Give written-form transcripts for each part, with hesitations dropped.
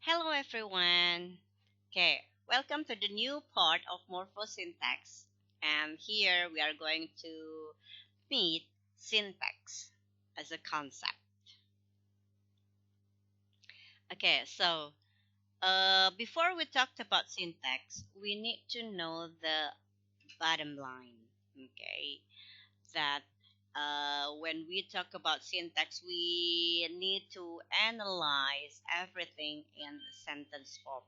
Hello, everyone. Okay, welcome to the new part of Morphosyntax. And here we are going to meet syntax as a concept. Okay, so before we talked about syntax, we need to know the bottom line. Okay, that when we talk about syntax, we need to analyze everything in sentence form.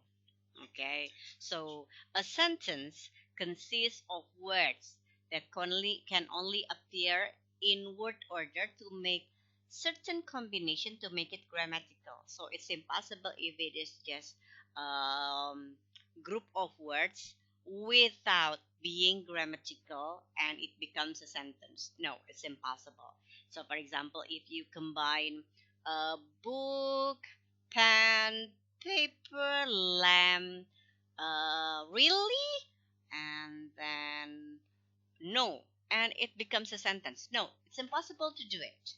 Okay, so a sentence consists of words that can only appear in word order to make certain combination to make it grammatical. So it's impossible if it is just um, group of words without being grammatical and it becomes a sentence. No, it's impossible. So for example, if you combine a book, pen, paper, lamb, really? And then no. And it becomes a sentence. No, it's impossible to do it.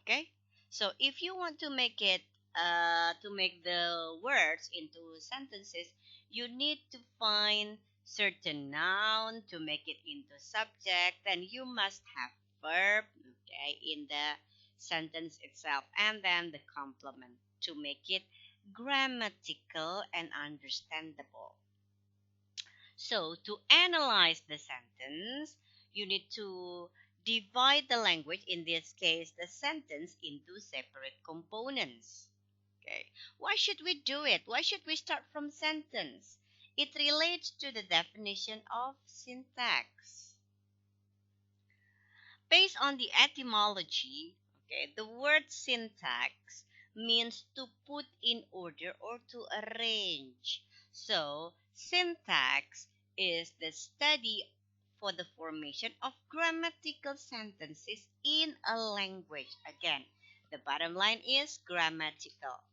Okay? So if you want to make it, to make the words into sentences, you need to find certain noun to make it into subject. Then you must have verb, okay, in the sentence itself, and then the complement to make it grammatical and understandable. So, to analyze the sentence, you need to divide the language, in this case, the sentence, into separate components. Okay. Why should we do it? Why should we start from sentence? It relates to the definition of syntax. Based on the etymology, okay, the word syntax means to put in order or to arrange. So, syntax is the study for the formation of grammatical sentences in a language. Again, the bottom line is grammatical.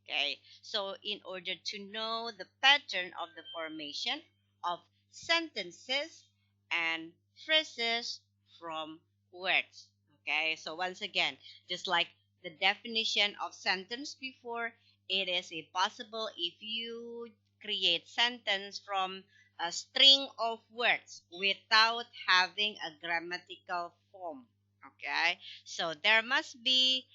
Okay, so in order to know the pattern of the formation of sentences and phrases from words. Okay, so once again, just like the definition of sentence before, it is impossible if you create sentence from a string of words without having a grammatical form. Okay, so there must be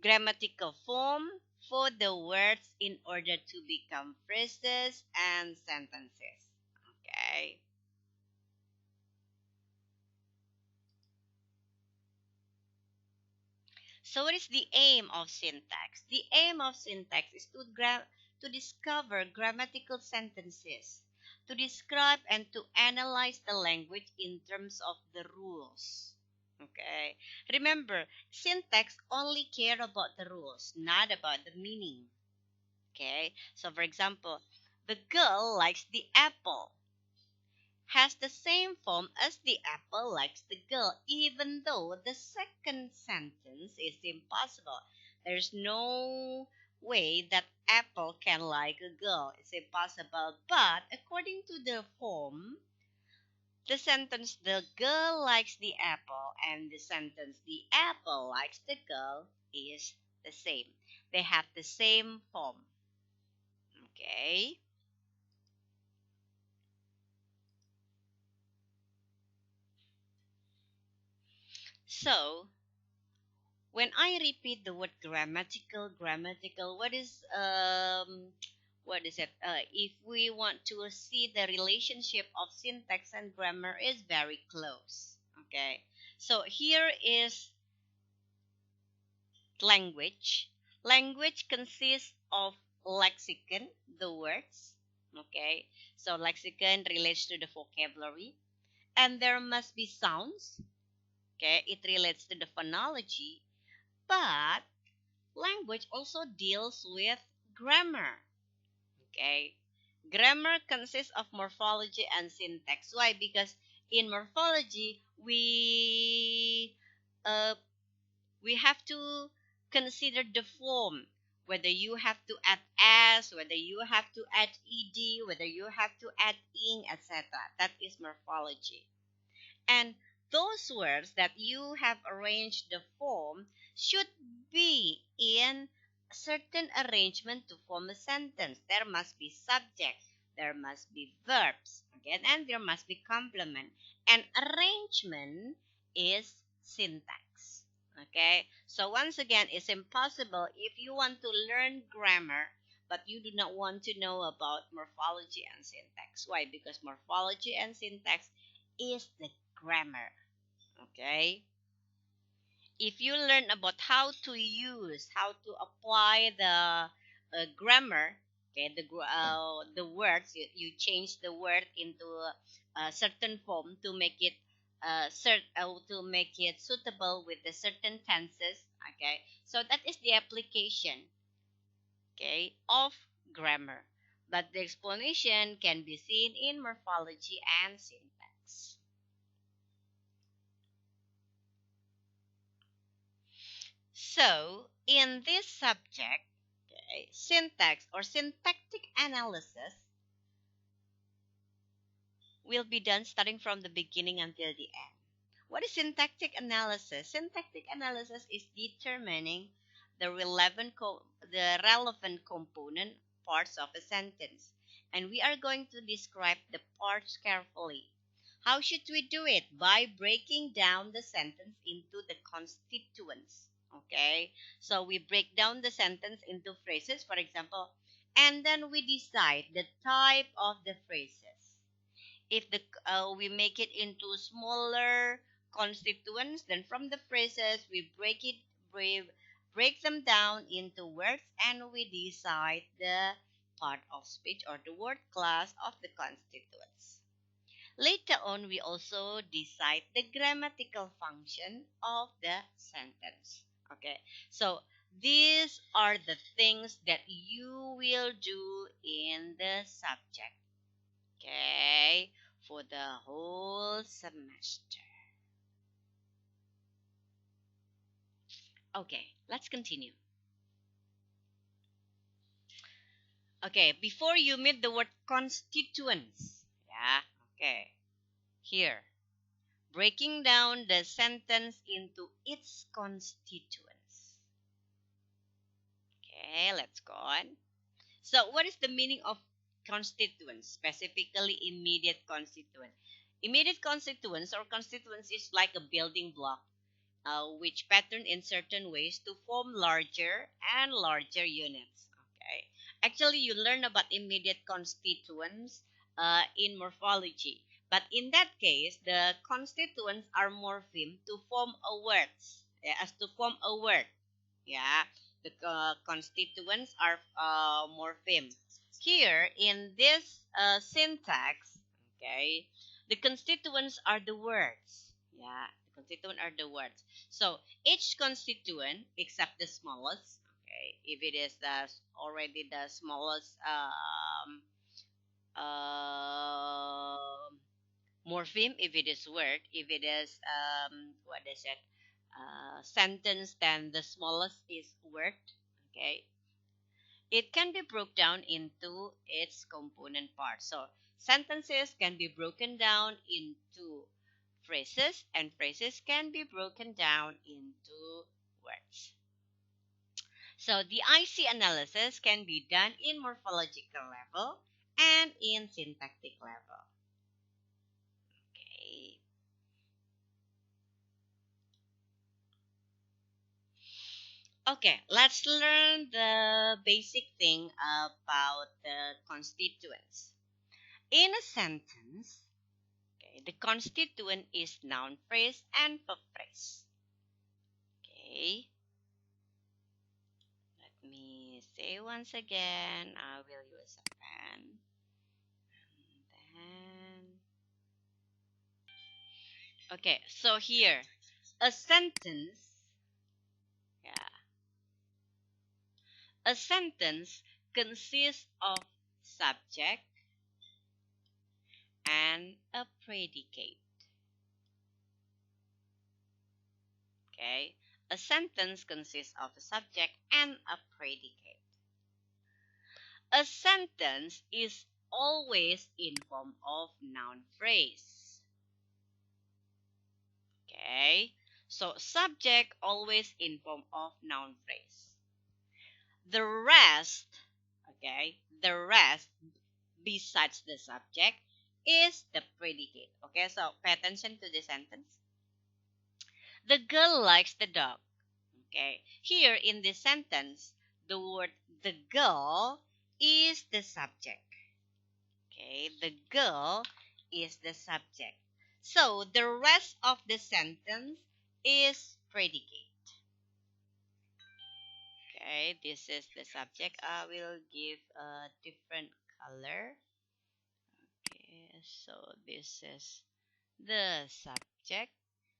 grammatical form for the words in order to become phrases and sentences. Okay. So what is the aim of syntax? The aim of syntax is to discover grammatical sentences, to describe and to analyze the language in terms of the rules. Okay. Remember, syntax only care about the rules, not about the meaning. Okay, so for example, the girl likes the apple has the same form as the apple likes the girl, even though the second sentence is impossible. There's no way that apple can like a girl. It's impossible. But according to the form, the sentence the girl likes the apple and the sentence the apple likes the girl is the same. They have the same form. Okay. So, when I repeat the word grammatical, what is it? If we want to see the relationship of syntax and grammar is very close. Okay, so here is language. Language consists of lexicon, the words. Okay, so lexicon relates to the vocabulary, and there must be sounds. Okay, it relates to the phonology, but language also deals with grammar. Okay, grammar consists of morphology and syntax. Why? Because in morphology uh, we have to consider the form, whether you have to add s, whether you have to add ed, whether you have to add ing, etc. That is morphology. And those words that you have arranged the form should be in certain arrangement to form a sentence. There must be subject, there must be verbs, okay, and there must be complement. And arrangement is syntax. Okay, so once again, it's impossible if you want to learn grammar but you do not want to know about morphology and syntax. Why? Because morphology and syntax is the grammar. Okay, if you learn about how to use, how to apply the grammar, okay, the words, you change the word into a certain form to make it to make it suitable with the certain tenses. Okay, so that is the application, okay, of grammar. But the explanation can be seen in morphology and syntax. So, in this subject, okay, syntax or syntactic analysis will be done starting from the beginning until the end. What is syntactic analysis? Syntactic analysis is determining the relevant component parts of a sentence. And we are going to describe the parts carefully. How should we do it? By breaking down the sentence into the constituents. Okay? So we break down the sentence into phrases, for example, and then we decide the type of the phrases. If we make it into smaller constituents, then from the phrases we break them down into words, and we decide the part of speech or the word class of the constituents. Later on, we also decide the grammatical function of the sentence. Okay, so these are the things that you will do in the subject. Okay, for the whole semester. Okay, let's continue. Okay, before you meet the word constituents. Yeah, okay. Here, breaking down the sentence into its constituents. Okay, let's go on. So, what is the meaning of constituents, specifically immediate constituents? Immediate constituents or constituents is like a building block which pattern in certain ways to form larger and larger units. Okay, actually, you learn about immediate constituents in morphology, but in that case, the constituents are morpheme to form a words, as to form a word. Yeah, the constituents are morpheme. Here in this syntax, okay, the constituents are the words. Yeah, the constituent are the words. So each constituent, except the smallest, okay, if it is already the smallest morpheme, if it is word, if it is what is it, sentence, then the smallest is word. Okay, it can be broken down into its component parts. So sentences can be broken down into phrases, and phrases can be broken down into words. So the IC analysis can be done in morphological level and in syntactic level. Okay. Okay, let's learn the basic thing about the constituents. In a sentence, okay, the constituent is noun phrase and verb phrase. Okay. Let me say once again. I will use a pen. And then. Okay, so here, a sentence. Yeah. A sentence consists of subject and a predicate. Okay, a sentence consists of a subject and a predicate. A sentence is always in form of noun phrase. Okay, so subject always in form of noun phrase. The rest, okay, the rest besides the subject is the predicate. Okay, so pay attention to the sentence. The girl likes the dog. Okay, here in this sentence, the word the girl is the subject. Okay, the girl is the subject. So the rest of the sentence is predicate. Okay, this is the subject. I will give a different color. Okay, so this is the subject.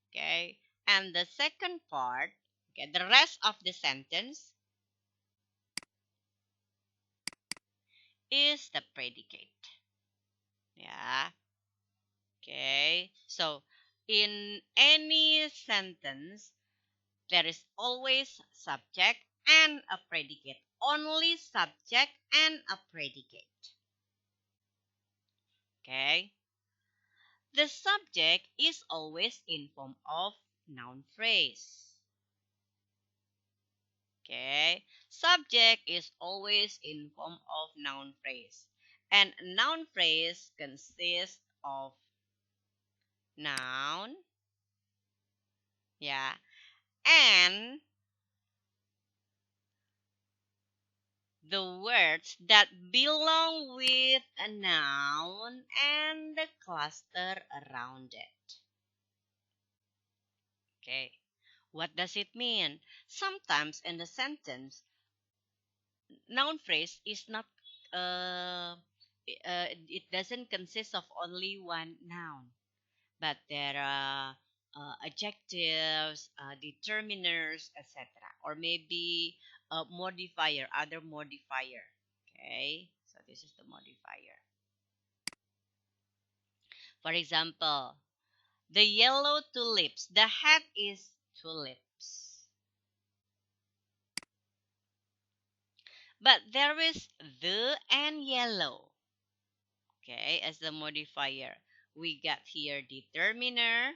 Okay, and the second part, okay, the rest of the sentence is the predicate. Yeah. Okay, so in any sentence, there is always subject and a predicate. Only subject and a predicate. Okay. The subject is always in form of noun phrase. Okay. Subject is always in form of noun phrase. And noun phrase consists of noun, yeah, and the words that belong with a noun and the cluster around it. Okay. What does it mean? Sometimes in the sentence, noun phrase is not it doesn't consist of only one noun, but there are adjectives, determiners, etc., or maybe a modifier, other modifier. Okay, so this is the modifier. For example, the yellow tulips. The hat is tulips. But there is the and yellow. Okay, as the modifier. We got here determiner.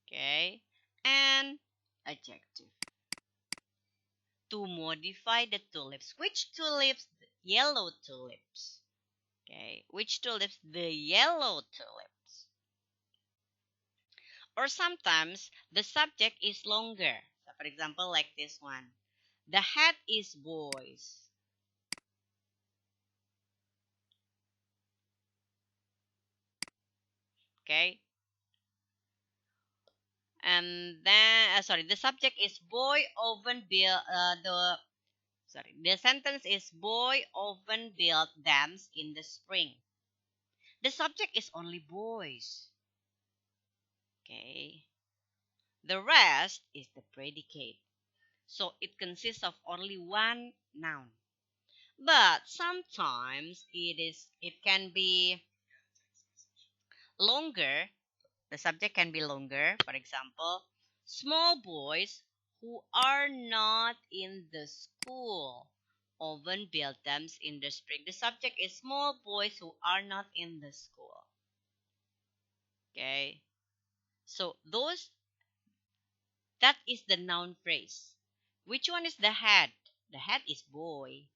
Okay, and adjective. To modify the tulips. Which tulips? The yellow tulips. Okay, which tulips? The yellow tulips. Or sometimes the subject is longer. So for example, like this one. The hat is boys. Okay, and then sorry, the subject is boy often build the sentence is boy often build dams in the spring. The subject is only boys. Okay, the rest is the predicate, so it consists of only one noun. But sometimes it can be longer. The subject can be longer. For example, small boys who are not in the school often build dams in the spring. The subject is small boys who are not in the school. Okay, so those that is the noun phrase. Which one is the head? The head is boy.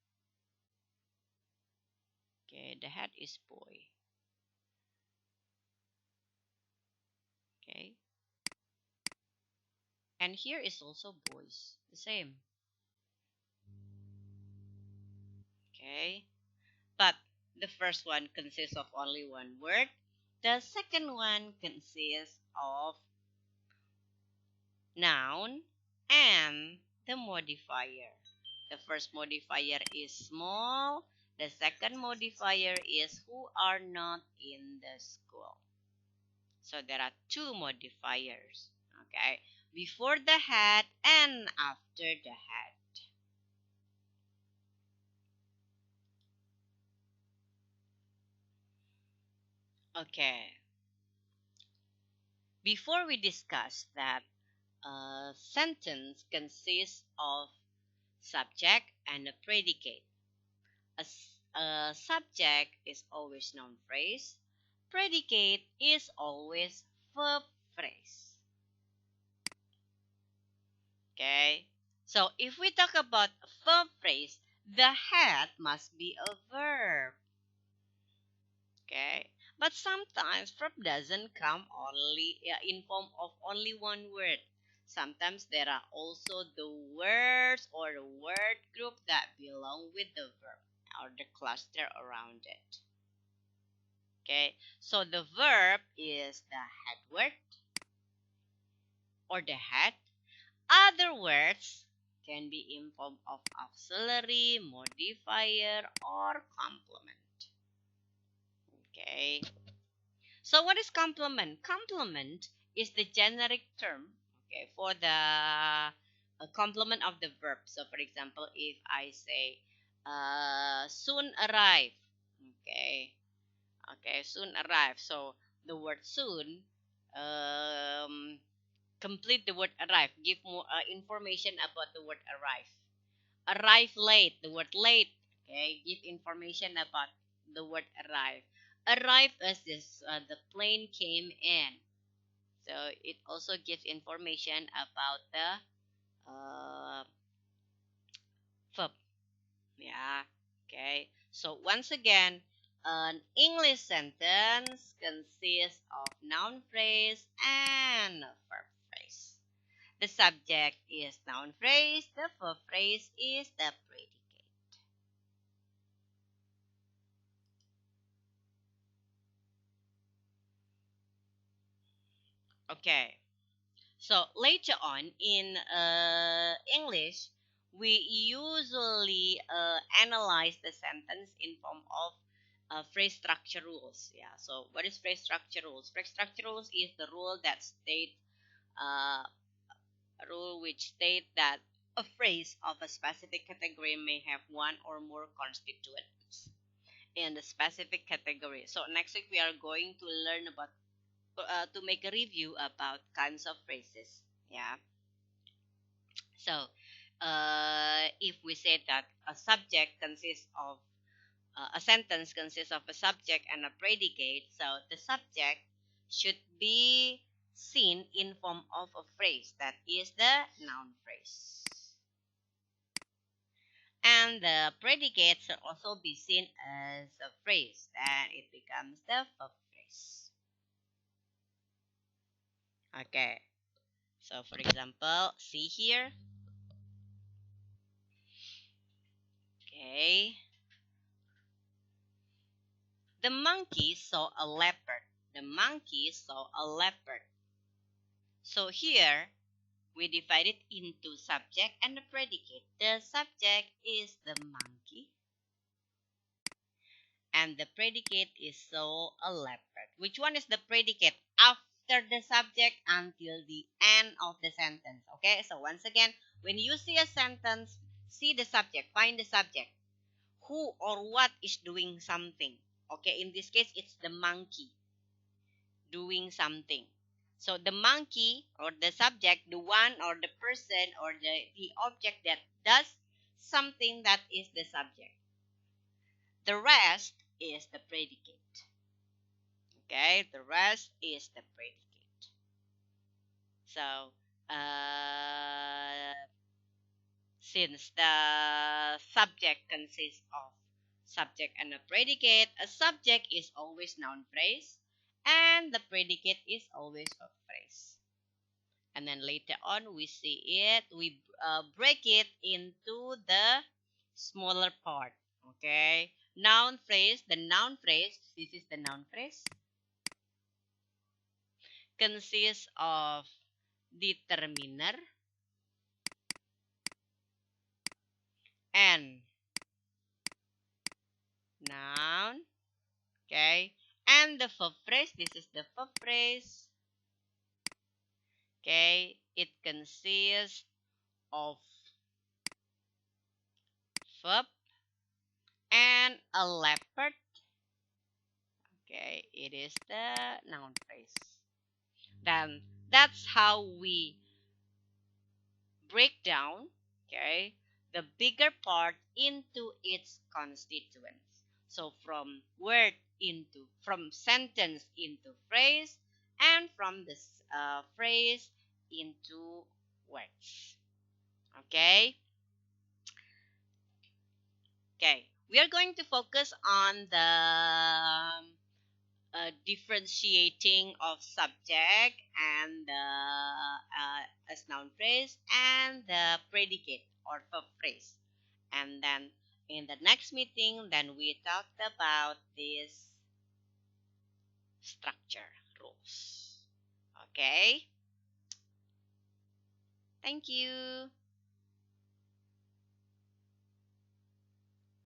Okay, the head is boy. Okay, and here is also boys. The same. Okay, but the first one consists of only one word. The second one consists of noun and the modifier. The first modifier is small. The second modifier is who are not in the school. So there are two modifiers. Okay, before the hat and after the hat. Okay, before we discuss that sentence consists of subject and a predicate. A subject is always noun phrase. Predicate is always verb phrase. Okay. So if we talk about verb phrase, the had must be a verb. Okay. But sometimes verb doesn't come only in form of only one word. Sometimes there are also the words or the word group that belong with the verb or the cluster around it. Okay. So the verb is the head word or the head. Other words can be in form of auxiliary, modifier, or complement. Okay. So what is complement? Complement is the generic term, okay, for the complement of the verb. So for example, if I say soon arrive, okay, okay, soon arrive. So the word soon um, complete the word arrive. Give more information about the word arrive. Arrive late. The word late. Okay. Give information about the word arrive. Arrive as this the plane came in. So it also gives information about the verb. Yeah. Okay. So once again, an English sentence consists of noun phrase and verb phrase. The subject is noun phrase, the verb phrase is the predicate. Okay, so later on in English, we usually analyze the sentence in form of phrase structure rules. Yeah, so what is phrase structure rules? Phrase structure rules is the uh, rule which state that a phrase of a specific category may have one or more constituents in the specific category. So next week we are going to learn about to make a review about kinds of phrases. Yeah. So if we say that a subject consists of a sentence consists of a subject and a predicate, so the subject should be seen in form of a phrase that is the noun phrase. And the predicate should also be seen as a phrase, then it becomes the verb phrase. Okay, so for example, see here. Okay, the monkey saw a leopard. The monkey saw a leopard. So here we divide it into subject and the predicate. The subject is the monkey, and the predicate is saw a leopard. Which one is the predicate? After the subject until the end of the sentence. Okay, so once again, when you see a sentence, see the subject, find the subject. Who or what is doing something? Okay, in this case, it's the monkey doing something. So the monkey or the subject, the one or the person or the object that does something, that is the subject. The rest is the predicate. Okay, the rest is the predicate. So, uh, since the subject consists of subject and a predicate, a subject is always noun phrase, and the predicate is always verb phrase. And then later on, we see it, we break it into the smaller part. Okay, noun phrase. The noun phrase. This is the noun phrase. Consists of determiner and noun. Okay. And the verb phrase, this is the verb phrase. Okay. It consists of verb and a leopard. Okay. It is the noun phrase. Then that's how we break down, okay, the bigger part into its constituents. So from sentence into phrase, and from this phrase into words. Okay. Okay, we are going to focus on the differentiating of subject and the as noun phrase and the predicate or verb phrase. And then in the next meeting, then we talked about this structure rules. Okay, thank you.